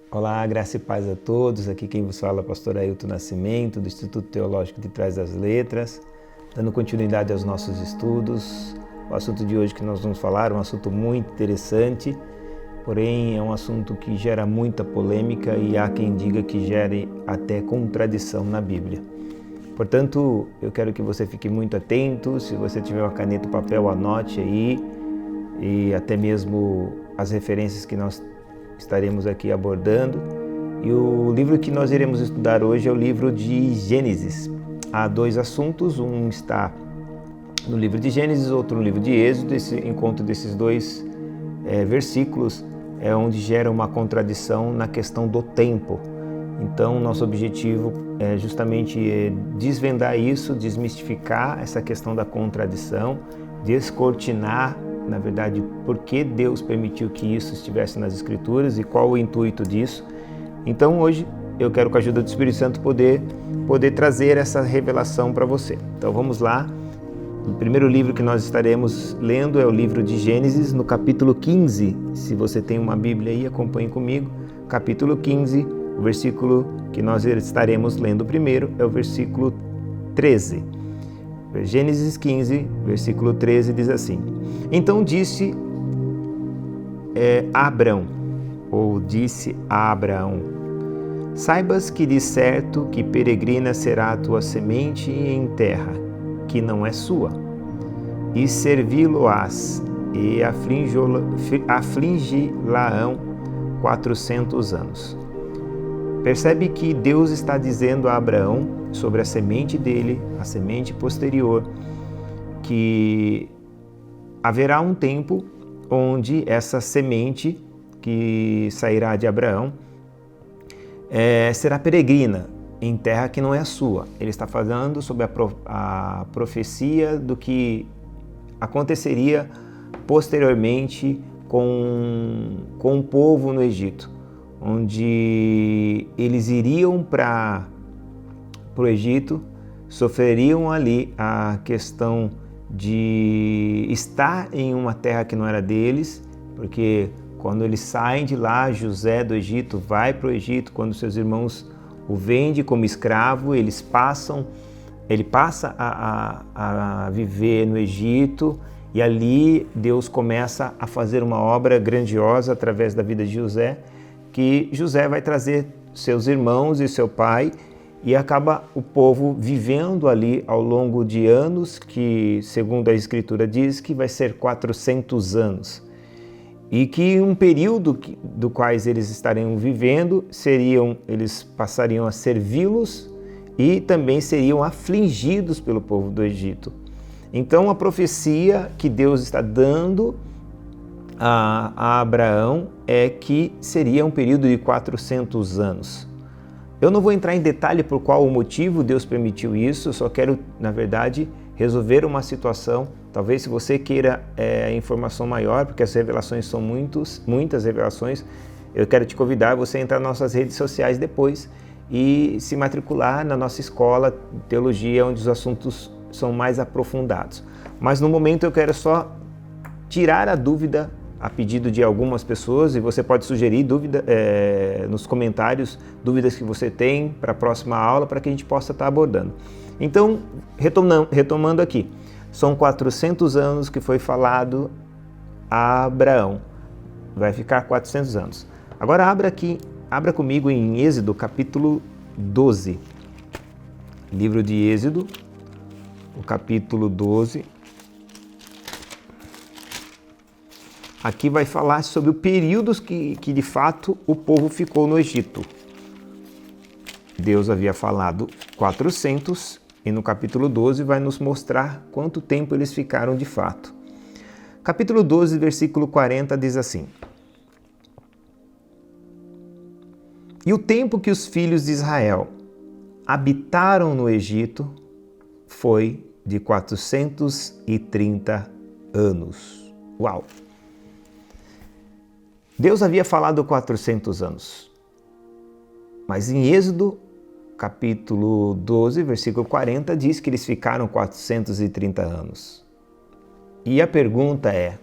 Olá, graça e paz a todos. Aqui quem vos fala é o pastor Ailton Nascimento, do Instituto Teológico de Trás das Letras, dando continuidade aos nossos estudos. O assunto de hoje que nós vamos falar é um assunto muito interessante, porém é um assunto que gera muita polêmica e há quem diga que gere até contradição na Bíblia. Portanto, eu quero que você fique muito atento. Se você tiver uma caneta e papel, anote aí, e até mesmo as referências que nós estaremos aqui abordando. E o livro que nós iremos estudar hoje é o livro de Gênesis. Há dois assuntos, um está no livro de Gênesis, outro no livro de Êxodo. Esse encontro desses dois versículos é onde gera uma contradição na questão do tempo. Então, nosso objetivo é justamente desvendar isso, desmistificar essa questão da contradição, descortinar, na verdade, por que Deus permitiu que isso estivesse nas Escrituras e qual o intuito disso. Então, hoje, eu quero, com a ajuda do Espírito Santo, poder trazer essa revelação para você. Então, vamos lá. O primeiro livro que nós estaremos lendo é o livro de Gênesis, no capítulo 15. Se você tem uma Bíblia aí, acompanhe comigo. Capítulo 15, o versículo que nós estaremos lendo primeiro é o versículo 13. Gênesis 15, versículo 13 diz assim: Então disse Abrão, ou disse a Abraão: Saibas que de certo que peregrina será a tua semente em terra, que não é sua, e servi-lo-ás, e afligi-la-ão 400 anos. Percebe que Deus está dizendo a Abraão sobre a semente dele, a semente posterior, que haverá um tempo onde essa semente que sairá de Abraão será peregrina em terra que não é a sua. Ele está falando sobre a profecia do que aconteceria posteriormente com o povo no Egito, onde eles iriam para o Egito, sofreriam ali a questão de estar em uma terra que não era deles, porque quando eles saem de lá, José do Egito vai para o Egito, quando seus irmãos o vendem como escravo, ele passa a viver no Egito, e ali Deus começa a fazer uma obra grandiosa através da vida de José, que José vai trazer seus irmãos e seu pai, e acaba o povo vivendo ali ao longo de anos, que segundo a Escritura diz que vai ser 400 anos. E que um período do quais eles estariam vivendo, eles passariam a servi-los e também seriam afligidos pelo povo do Egito. Então a profecia que Deus está dando a Abraão é que seria um período de 400 anos. Eu não vou entrar em detalhe por qual o motivo Deus permitiu isso, eu só quero, na verdade, resolver uma situação. Talvez se você queira informação maior, porque as revelações são muitas revelações, eu quero te convidar a você entrar nas nossas redes sociais depois e se matricular na nossa escola de teologia, onde os assuntos são mais aprofundados. Mas no momento eu quero só tirar a dúvida a pedido de algumas pessoas, e você pode sugerir dúvida nos comentários, dúvidas que você tem para a próxima aula, para que a gente possa estar abordando. Então, retomando aqui, são 400 anos que foi falado a Abraão, vai ficar 400 anos. Agora abra comigo em Êxodo capítulo 12, livro de Êxodo, o capítulo 12. Aqui vai falar sobre o período que de fato o povo ficou no Egito. Deus havia falado 400 e no capítulo 12 vai nos mostrar quanto tempo eles ficaram de fato. Capítulo 12, versículo 40 diz assim: E o tempo que os filhos de Israel habitaram no Egito foi de 430 anos. Uau! Deus havia falado 400 anos, mas em Êxodo, capítulo 12, versículo 40, diz que eles ficaram 430 anos. E a pergunta é,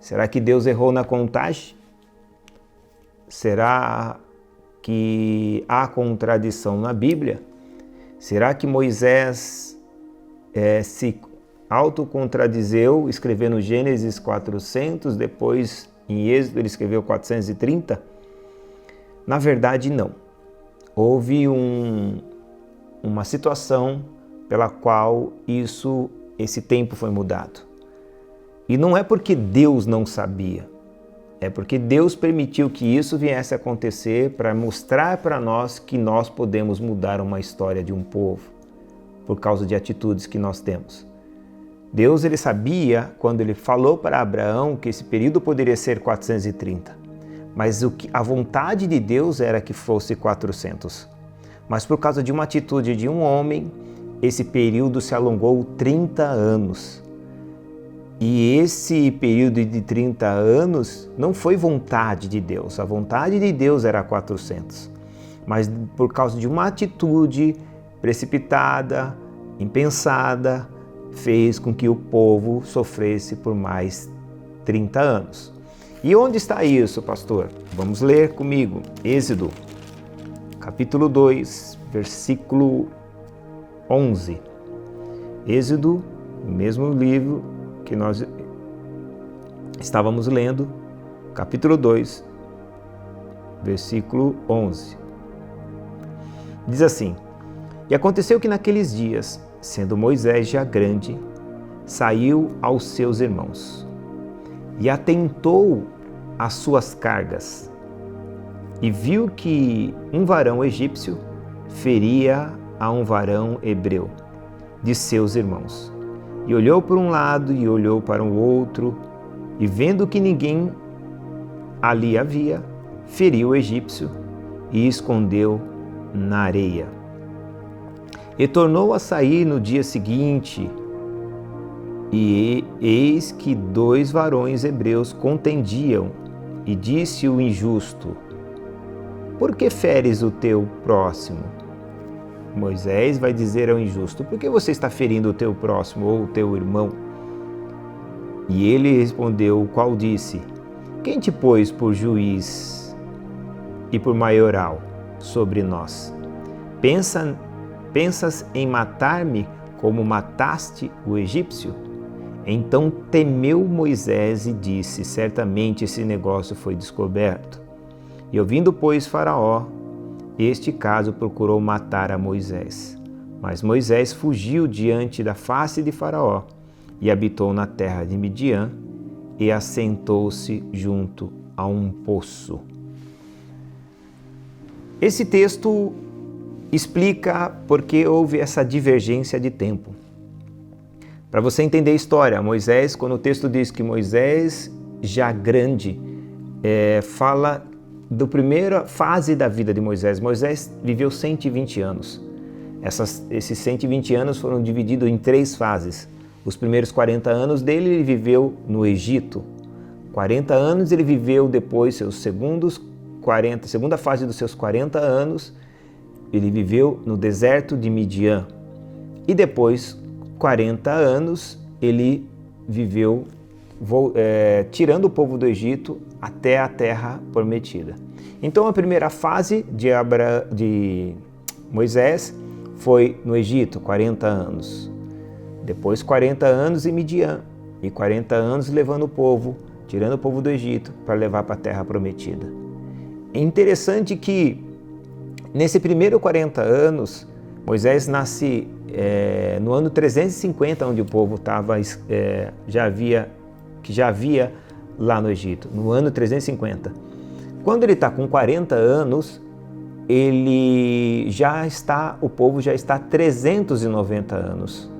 será que Deus errou na contagem? Será que há contradição na Bíblia? Será que Moisés se autocontradizeu escrevendo Gênesis 400, depois em Êxodo ele escreveu 430? Na verdade, não. Houve uma situação pela qual esse tempo foi mudado. E não é porque Deus não sabia, é porque Deus permitiu que isso viesse a acontecer para mostrar para nós que nós podemos mudar uma história de um povo por causa de atitudes que nós temos. Deus, ele sabia, quando ele falou para Abraão, que esse período poderia ser 430, mas a vontade de Deus era que fosse 400. Mas por causa de uma atitude de um homem, esse período se alongou 30 anos. E esse período de 30 anos não foi vontade de Deus. A vontade de Deus era 400. Mas por causa de uma atitude precipitada, impensada, fez com que o povo sofresse por mais 30 anos. E onde está isso, pastor? Vamos ler comigo. Êxodo, capítulo 2, versículo 11. Êxodo, o mesmo livro que nós estávamos lendo, capítulo 2, versículo 11. Diz assim: E aconteceu que naqueles dias, sendo Moisés já grande, saiu aos seus irmãos e atentou às suas cargas e viu que um varão egípcio feria a um varão hebreu de seus irmãos. E olhou para um lado e olhou para o outro, e vendo que ninguém ali havia, feriu o egípcio e escondeu na areia. E tornou a sair no dia seguinte, e eis que 2 varões hebreus contendiam, e disse o injusto: Por que feres o teu próximo? Moisés vai dizer ao injusto: Por que você está ferindo o teu próximo ou o teu irmão? E ele respondeu, o qual disse: Quem te pôs por juiz e por maioral sobre nós? Pensas em matar-me como mataste o egípcio? Então temeu Moisés e disse: Certamente esse negócio foi descoberto. E ouvindo, pois, Faraó este caso, procurou matar a Moisés. Mas Moisés fugiu diante da face de Faraó e habitou na terra de Midian e assentou-se junto a um poço. Esse texto explica por que houve essa divergência de tempo. Para você entender a história, Moisés, quando o texto diz que Moisés, já grande, fala da primeira fase da vida de Moisés. Moisés viveu 120 anos. Esses 120 anos foram divididos em 3 fases. Os primeiros 40 anos dele ele viveu no Egito. 40 anos ele viveu depois segunda fase dos seus 40 anos, ele viveu no deserto de Midian. E depois, 40 anos, ele viveu tirando o povo do Egito até a terra prometida. Então a primeira fase de Moisés foi no Egito, 40 anos. Depois 40 anos em Midian e 40 anos levando o povo, tirando o povo do Egito para levar para a terra prometida. É interessante que nesse primeiro 40 anos, Moisés nasce no ano 350, onde o povo já havia lá no Egito, no ano 350. Quando ele está com 40 anos, o povo já está há 390 anos.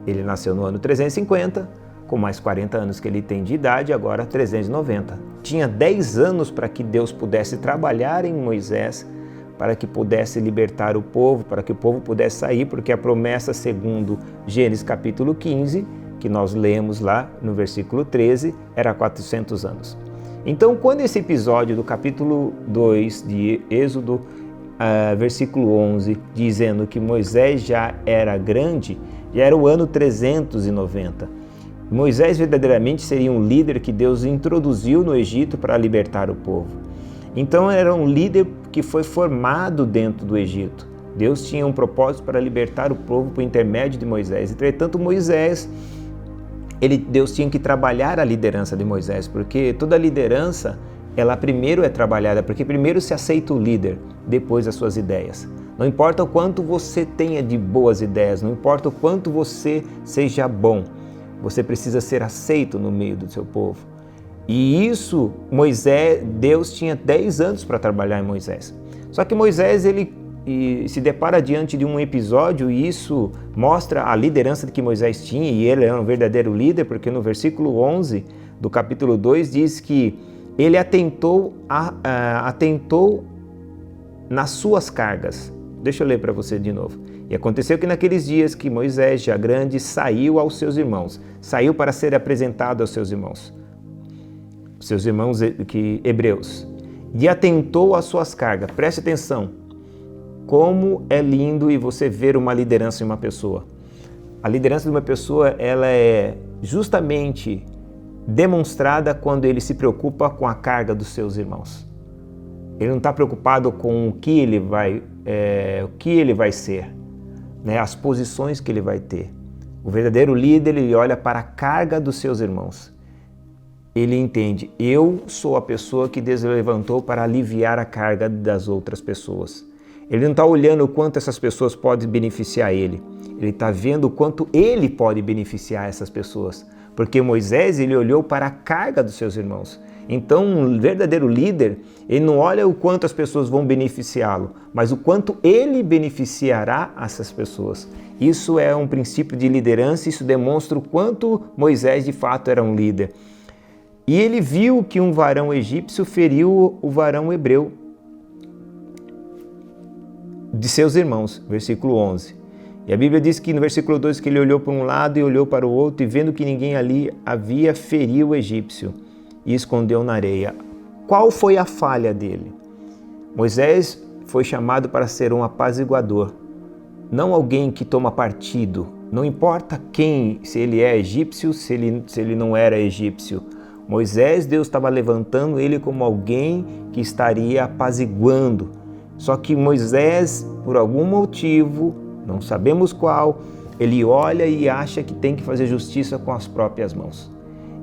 Ele nasceu no ano 350, com mais 40 anos que ele tem de idade, agora 390. Tinha 10 anos para que Deus pudesse trabalhar em Moisés, para que pudesse libertar o povo, para que o povo pudesse sair, porque a promessa, segundo Gênesis capítulo 15, que nós lemos lá no versículo 13, era 400 anos. Então, quando esse episódio do capítulo 2 de Êxodo, versículo 11, dizendo que Moisés já era grande, já era o ano 390. Moisés verdadeiramente seria um líder que Deus introduziu no Egito para libertar o povo. Então, era um líder que foi formado dentro do Egito. Deus tinha um propósito para libertar o povo por intermédio de Moisés. Entretanto, Deus tinha que trabalhar a liderança de Moisés, porque toda liderança, ela primeiro é trabalhada, porque primeiro se aceita o líder, depois as suas ideias. Não importa o quanto você tenha de boas ideias, não importa o quanto você seja bom, você precisa ser aceito no meio do seu povo. E isso, Deus tinha 10 anos para trabalhar em Moisés. Só que Moisés, ele se depara diante de um episódio e isso mostra a liderança que Moisés tinha, e ele é um verdadeiro líder, porque no versículo 11 do capítulo 2 diz que ele atentou nas suas cargas. Deixa eu ler para você de novo. E aconteceu que naqueles dias que Moisés, já grande, saiu aos seus irmãos, saiu para ser apresentado aos seus irmãos hebreus, e atentou às suas cargas. Preste atenção, como é lindo e você ver uma liderança em uma pessoa. A liderança de uma pessoa, ela é justamente demonstrada quando ele se preocupa com a carga dos seus irmãos. Ele não está preocupado com o que ele vai ser, né? As posições que ele vai ter. O verdadeiro líder, ele olha para a carga dos seus irmãos. Ele entende, eu sou a pessoa que Deus levantou para aliviar a carga das outras pessoas. Ele não está olhando o quanto essas pessoas podem beneficiar ele. Ele está vendo o quanto ele pode beneficiar essas pessoas. Porque Moisés, ele olhou para a carga dos seus irmãos. Então, um verdadeiro líder, ele não olha o quanto as pessoas vão beneficiá-lo, mas o quanto ele beneficiará essas pessoas. Isso é um princípio de liderança, isso demonstra o quanto Moisés de fato era um líder. E ele viu que um varão egípcio feriu o varão hebreu de seus irmãos, versículo 11. E a Bíblia diz que no versículo 2 que ele olhou para um lado e olhou para o outro, e vendo que ninguém ali havia, feriu o egípcio e escondeu na areia. Qual foi a falha dele? Moisés foi chamado para ser um apaziguador, não alguém que toma partido. Não importa quem, se ele é egípcio, se ele não era egípcio. Moisés, Deus estava levantando ele como alguém que estaria apaziguando. Só que Moisés, por algum motivo, não sabemos qual, ele olha e acha que tem que fazer justiça com as próprias mãos.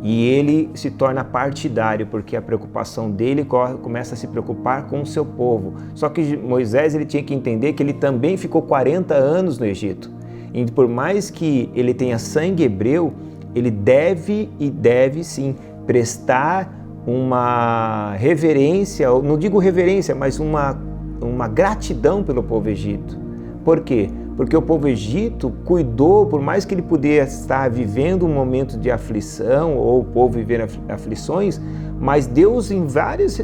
E ele se torna partidário, porque a preocupação dele começa a se preocupar com o seu povo. Só que Moisés, ele tinha que entender que ele também ficou 40 anos no Egito. E por mais que ele tenha sangue hebreu, ele deve sim prestar uma reverência, não digo reverência, mas uma gratidão pelo povo egito. Por quê? Porque o povo egito cuidou, por mais que ele pudesse estar vivendo um momento de aflição, ou o povo viver aflições, mas Deus em vários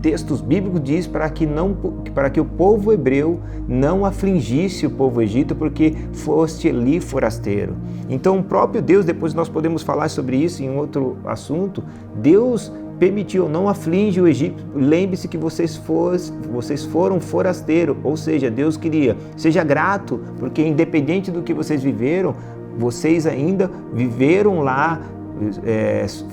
textos bíblicos diz para que o povo hebreu não afligisse o povo egito, porque foste ali forasteiro. Então o próprio Deus, depois nós podemos falar sobre isso em outro assunto, Deus permitiu, não aflige o Egito. Lembre-se que vocês foram forasteiro, ou seja, Deus queria, seja grato, porque independente do que vocês viveram, vocês ainda viveram lá,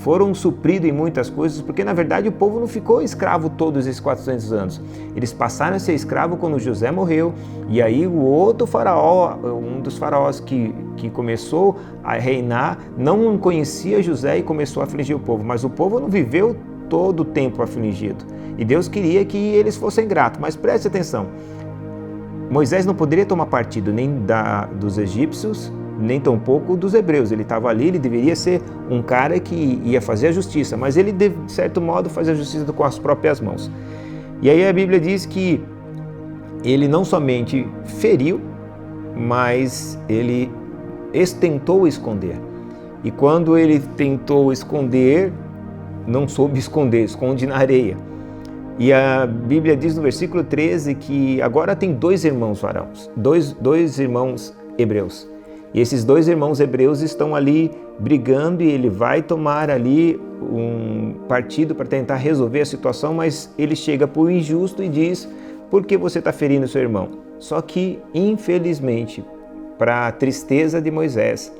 foram supridos em muitas coisas, porque na verdade o povo não ficou escravo todos esses 400 anos. Eles passaram a ser escravo quando José morreu, e aí o outro faraó, um dos faraós que começou a reinar, não conhecia José e começou a afligir o povo, mas o povo não viveu todo o tempo afligido. E Deus queria que eles fossem gratos, mas preste atenção, Moisés não poderia tomar partido nem dos egípcios, nem tampouco dos hebreus. Ele estava ali, ele deveria ser um cara que ia fazer a justiça, mas ele, de certo modo, faz a justiça com as próprias mãos. E aí a Bíblia diz que ele não somente feriu, mas ele tentou esconder. E quando ele tentou esconder, não soube esconder, esconde na areia. E a Bíblia diz no versículo 13 que agora tem 2 irmãos varões, dois irmãos hebreus. E esses 2 irmãos hebreus estão ali brigando e ele vai tomar ali um partido para tentar resolver a situação, mas ele chega para o injusto e diz: por que você está ferindo seu irmão? Só que, infelizmente, para a tristeza de Moisés,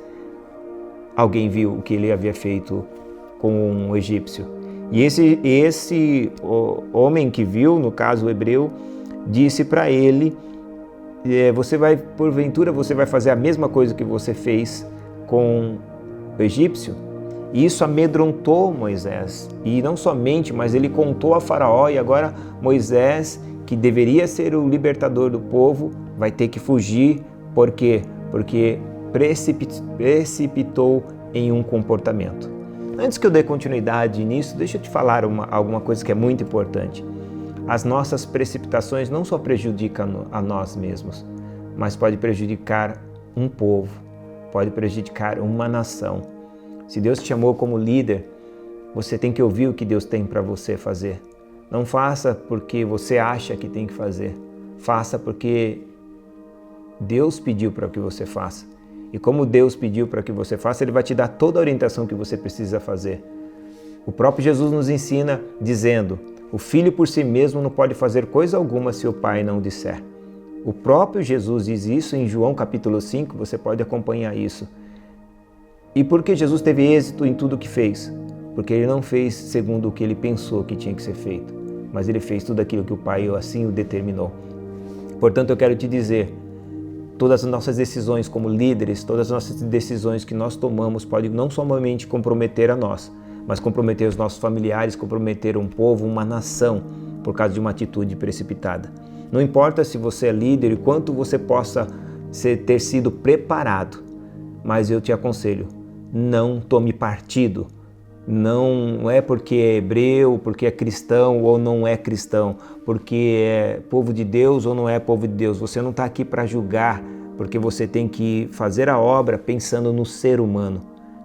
alguém viu o que ele havia feito com um egípcio. E esse homem que viu, no caso o hebreu, disse para ele, porventura você vai fazer a mesma coisa que você fez com o egípcio? E isso amedrontou Moisés. E não somente, mas ele contou a Faraó, e agora Moisés, que deveria ser o libertador do povo, vai ter que fugir. Por quê? Porque precipitou em um comportamento. Antes que eu dê continuidade nisso, deixa eu te falar alguma coisa que é muito importante. As nossas precipitações não só prejudicam a nós mesmos, mas pode prejudicar um povo, pode prejudicar uma nação. Se Deus te chamou como líder, você tem que ouvir o que Deus tem para você fazer. Não faça porque você acha que tem que fazer. Faça porque Deus pediu para que você faça. E como Deus pediu para que você faça, Ele vai te dar toda a orientação que você precisa fazer. O próprio Jesus nos ensina dizendo, o filho por si mesmo não pode fazer coisa alguma se o pai não disser. O próprio Jesus diz isso em João capítulo 5, você pode acompanhar isso. E por que Jesus teve êxito em tudo o que fez? Porque Ele não fez segundo o que Ele pensou que tinha que ser feito, mas Ele fez tudo aquilo que o Pai assim o determinou. Portanto, eu quero te dizer, todas as nossas decisões como líderes, todas as nossas decisões que nós tomamos podem não somente comprometer a nós, mas comprometer os nossos familiares, comprometer um povo, uma nação, por causa de uma atitude precipitada. Não importa se você é líder e quanto você possa ter sido preparado, mas eu te aconselho, não tome partido. Não é porque é hebreu, porque é cristão ou não é cristão, porque é povo de Deus ou não é povo de Deus. Você não está aqui para julgar, porque você tem que fazer a obra pensando no ser humano.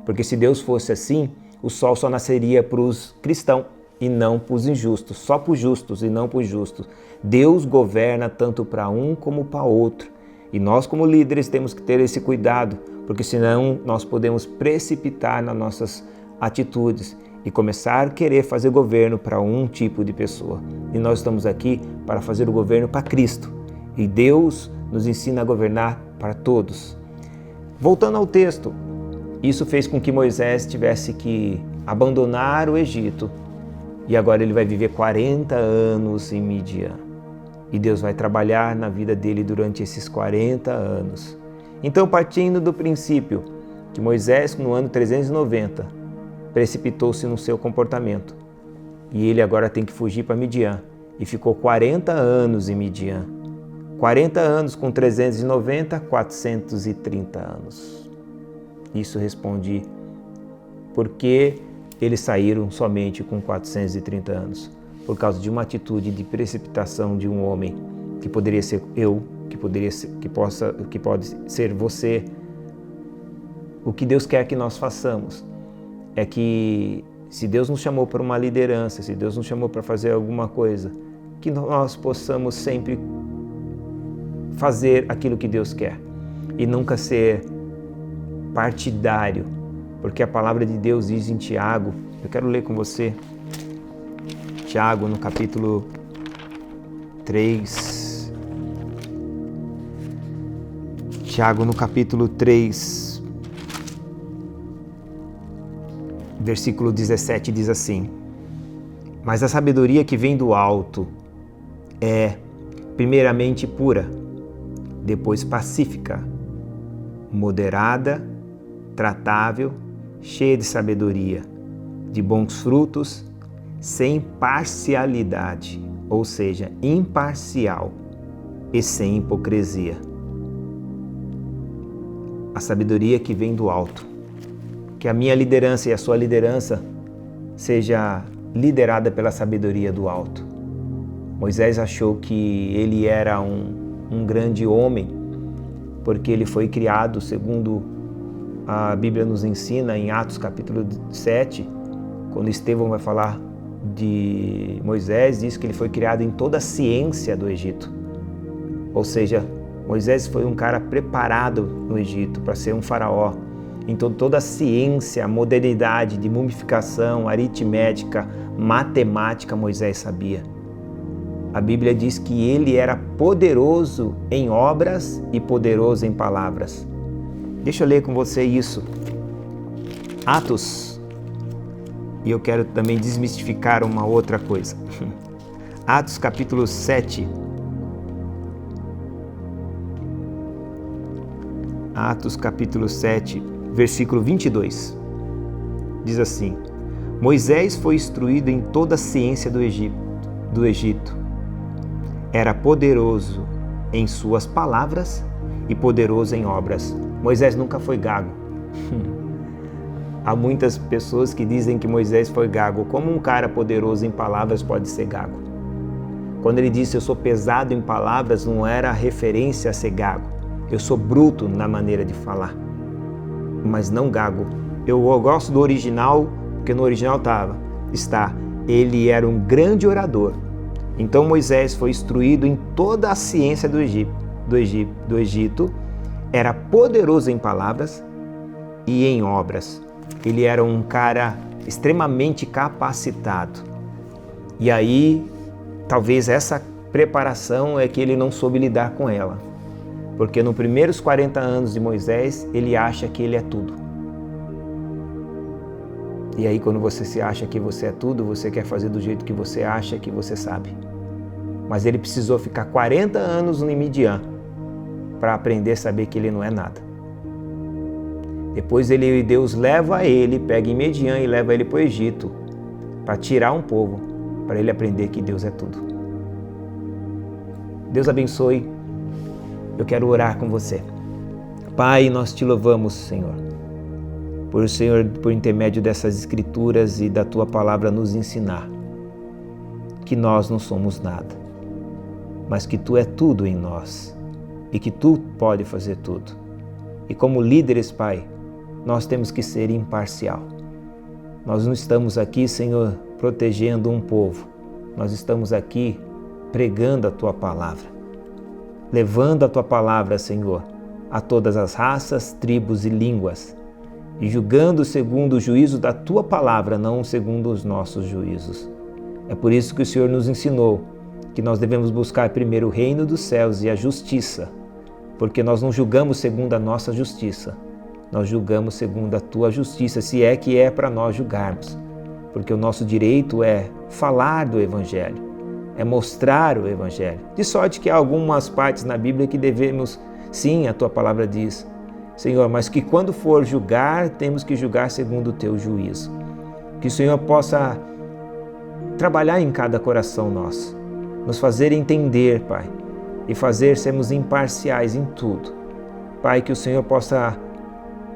Porque se Deus fosse assim, o sol só nasceria para os cristãos e não para os injustos, só para os justos e não para os justos. Deus governa tanto para um como para outro. E nós como líderes temos que ter esse cuidado, porque senão nós podemos precipitar nas nossas atitudes e começar a querer fazer governo para um tipo de pessoa. E nós estamos aqui para fazer o governo para Cristo. E Deus nos ensina a governar para todos. Voltando ao texto, isso fez com que Moisés tivesse que abandonar o Egito e agora ele vai viver 40 anos em Midian. E Deus vai trabalhar na vida dele durante esses 40 anos. Então, partindo do princípio que Moisés, no ano 390, precipitou-se no seu comportamento. E ele agora tem que fugir para Midian. E ficou 40 anos em Midian. 40 anos com 390, 430 anos. Isso responde porque eles saíram somente com 430 anos. Por causa de uma atitude de precipitação de um homem, que poderia ser eu, que pode ser você. O que Deus quer que nós façamos é que, se Deus nos chamou para uma liderança, se Deus nos chamou para fazer alguma coisa, que nós possamos sempre fazer aquilo que Deus quer e nunca ser partidário, porque a palavra de Deus diz em Tiago, eu quero ler com você, Tiago no capítulo 3, Tiago no capítulo 3, versículo 17 diz assim: mas a sabedoria que vem do alto é, primeiramente, pura, depois pacífica, moderada, tratável, cheia de sabedoria, de bons frutos, sem parcialidade, ou seja, imparcial e sem hipocrisia. A sabedoria que vem do alto. Que a minha liderança e a sua liderança seja liderada pela sabedoria do alto. Moisés achou que ele era um grande homem, porque ele foi criado, segundo a Bíblia nos ensina, em Atos capítulo 7, quando Estevão vai falar de Moisés, diz que ele foi criado em toda a ciência do Egito. Ou seja, Moisés foi um cara preparado no Egito para ser um faraó. Então toda a ciência, a modernidade de mumificação, aritmética, matemática, Moisés sabia. A Bíblia diz que ele era poderoso em obras e poderoso em palavras. Deixa eu ler com você isso. Atos. E eu quero também desmistificar uma outra coisa. Atos capítulo 7, Atos capítulo 7, versículo 22. Diz assim: Moisés foi instruído em toda a ciência do Egito. Era poderoso em suas palavras e poderoso em obras. Moisés nunca foi gago. Há muitas pessoas que dizem que Moisés foi gago. Como um cara poderoso em palavras pode ser gago? Quando ele disse eu sou pesado em palavras, não era referência a ser gago. Eu sou bruto na maneira de falar, mas não gago. Eu gosto do original, porque no original está, ele era um grande orador. Então Moisés foi instruído em toda a ciência do Egito, era poderoso em palavras e em obras. Ele era um cara extremamente capacitado. E aí, talvez essa preparação é que ele não soube lidar com ela. Porque nos primeiros 40 anos de Moisés, ele acha que ele é tudo. E aí, quando você se acha que você é tudo, você quer fazer do jeito que você acha que você sabe. Mas ele precisou ficar 40 anos em Midian para aprender a saber que ele não é nada. Depois Deus leva ele, pega em Midian e leva ele para o Egito para tirar um povo, para ele aprender que Deus é tudo. Deus abençoe. Eu quero orar com você. Pai, nós te louvamos, Senhor, por intermédio dessas escrituras e da tua palavra nos ensinar que nós não somos nada, mas que tu é tudo em nós e que tu pode fazer tudo. E como líderes, Pai, nós temos que ser imparcial. Nós não estamos aqui, Senhor, protegendo um povo. Nós estamos aqui pregando a tua palavra, levando a tua palavra, Senhor, a todas as raças, tribos e línguas, e julgando segundo o juízo da tua palavra, não segundo os nossos juízos. É por isso que o Senhor nos ensinou que nós devemos buscar primeiro o reino dos céus e a justiça, porque nós não julgamos segundo a nossa justiça, nós julgamos segundo a tua justiça, se é que é para nós julgarmos, porque o nosso direito é falar do Evangelho, é mostrar o Evangelho. De sorte que há algumas partes na Bíblia que devemos, sim, a tua palavra diz, Senhor, mas que quando for julgar, temos que julgar segundo o teu juízo. Que o Senhor possa trabalhar em cada coração nosso, nos fazer entender, Pai, e fazer sermos imparciais em tudo. Pai, que o Senhor possa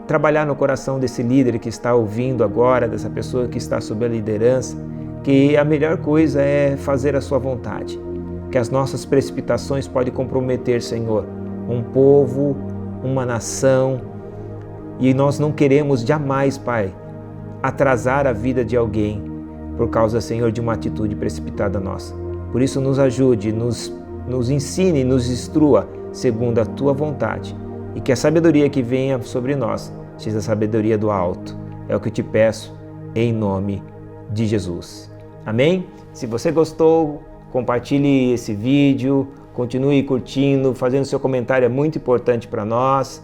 trabalhar no coração desse líder que está ouvindo agora, dessa pessoa que está sob a liderança, que a melhor coisa é fazer a sua vontade, que as nossas precipitações podem comprometer, Senhor, um povo, uma nação, e nós não queremos jamais, Pai, atrasar a vida de alguém por causa, Senhor, de uma atitude precipitada nossa. Por isso nos ajude, nos ensine, nos instrua segundo a tua vontade, e que a sabedoria que venha sobre nós seja a sabedoria do alto. É o que eu te peço em nome de Jesus. Amém? Se você gostou, compartilhe esse vídeo, continue curtindo, fazendo seu comentário, é muito importante para nós.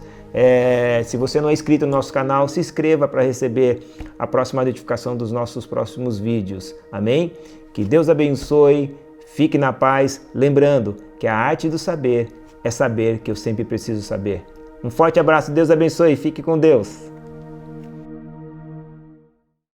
Se você não é inscrito no nosso canal, se inscreva para receber a próxima notificação dos nossos próximos vídeos. Amém? Que Deus abençoe, fique na paz, lembrando que a arte do saber é saber que eu sempre preciso saber. Um forte abraço, Deus abençoe, fique com Deus.